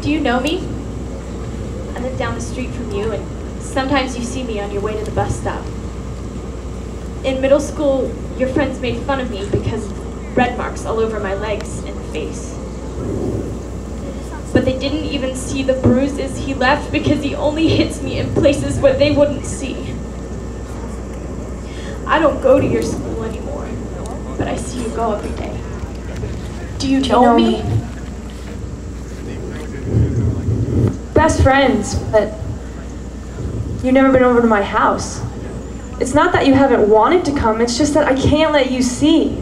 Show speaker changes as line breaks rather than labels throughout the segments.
Do you know me? I live down the street from you, and sometimes you see me on your way to the bus stop. In middle school, your friends made fun of me because of red marks all over my legs and face. But they didn't even see the bruises he left because he only hits me in places where they wouldn't see. I don't go to your school anymore, but I see you go every day. Do you know me?
Best friends, but you've never been over to my house. It's not that you haven't wanted to come, it's just that I can't let you see.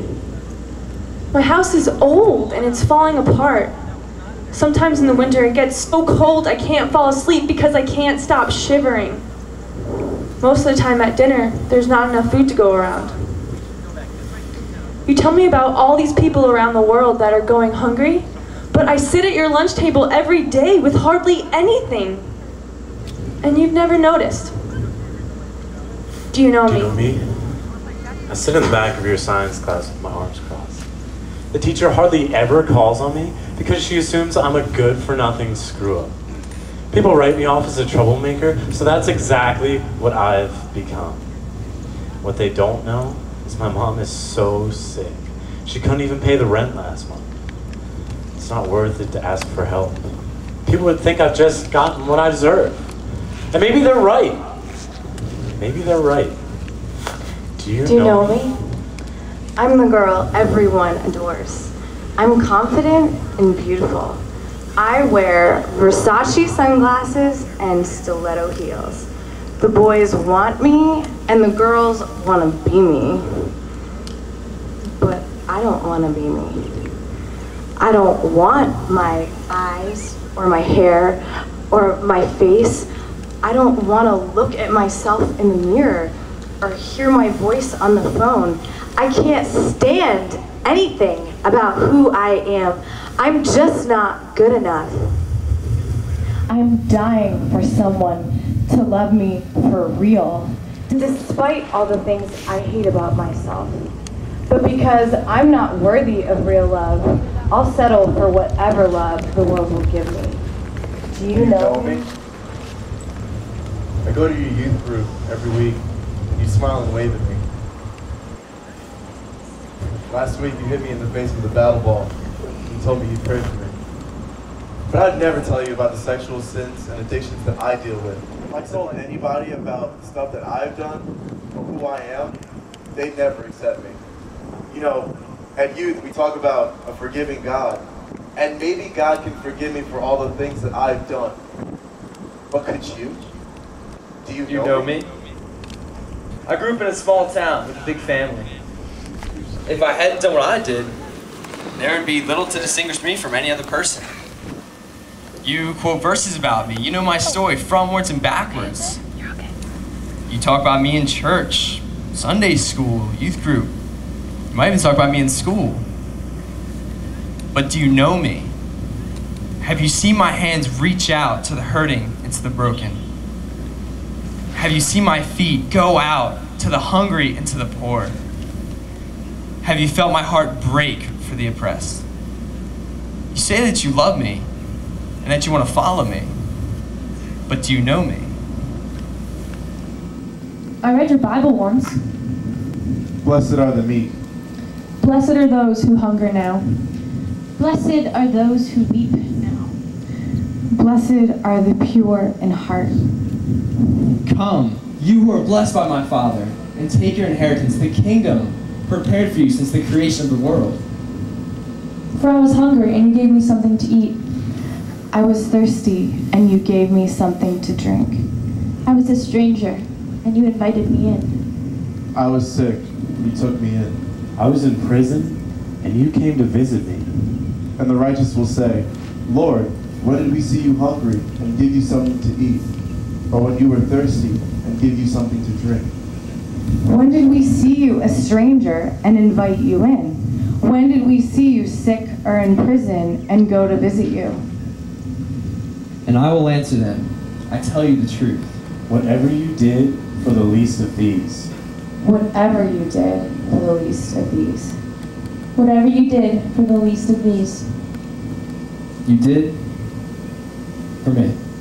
My house is old and it's falling apart. Sometimes in the winter it gets so cold I can't fall asleep because I can't stop shivering. Most of the time at dinner, there's not enough food to go around. You tell me about all these people around the world that are going hungry, but I sit at your lunch table every day with hardly anything. And you've never noticed. Do you know me?
Do you know me? I sit in the back of your science class with my arms crossed. The teacher hardly ever calls on me because she assumes I'm a good-for-nothing screw-up. People write me off as a troublemaker, so that's exactly what I've become. What they don't know is my mom is so sick. She couldn't even pay the rent last month. It's not worth it to ask for help. People would think I've just gotten what I deserve. And maybe they're right. Maybe they're right. Do you know
me? I'm the girl everyone adores. I'm confident and beautiful. I wear Versace sunglasses and stiletto heels. The boys want me and the girls want to be me. But I don't want to be me. I don't want my eyes or my hair or my face. I don't want to look at myself in the mirror or hear my voice on the phone. I can't stand anything about who I am. I'm just not good enough.
I'm dying for someone to love me for real,
Despite all the things I hate about myself. But because I'm not worthy of real love, I'll settle for whatever love the world will give me. Do you know me?
I go to your youth group every week, and you smile and wave at me. Last week you hit me in the face with a battle ball. You told me you prayed for me. But I'd never tell you about the sexual sins and addictions that I deal with. If I told anybody about the stuff that I've done or who I am, they'd never accept me. You know, at youth we talk about a forgiving God. And maybe God can forgive me for all the things that I've done. But could you? Do you know me?
I grew up in a small town with a big family. If I hadn't done what I did, there would be little to distinguish me from any other person. You quote verses about me. You know my story, frontwards and backwards.
You're okay.
You talk about me in church, Sunday school, youth group. You might even talk about me in school. But do you know me? Have you seen my hands reach out to the hurting and to the broken? Have you seen my feet go out to the hungry and to the poor? Have you felt my heart break for the oppressed? You say that you love me and that you want to follow me, but do you know me?
I read your Bible once.
Blessed are the meek.
Blessed are those who hunger now.
Blessed are those who weep now.
Blessed are the pure in heart.
Come, you who are blessed by my Father, and take your inheritance, the kingdom prepared for you since the creation of the world.
For I was hungry, and you gave me something to eat. I was thirsty, and you gave me something to drink.
I was a stranger, and you invited me in.
I was sick, you took me in.
I was in prison, and you came to visit me.
And the righteous will say, Lord, when did we see you hungry and give you something to eat? Or when you were thirsty and give you something to drink?
When did we see you a stranger and invite you in? When did we see you sick or in prison and go to visit you?
And I will answer them, I tell you the truth.
Whatever you did for the least of these.
Whatever you did for the least of these.
Whatever you did for the least of these.
You did for me.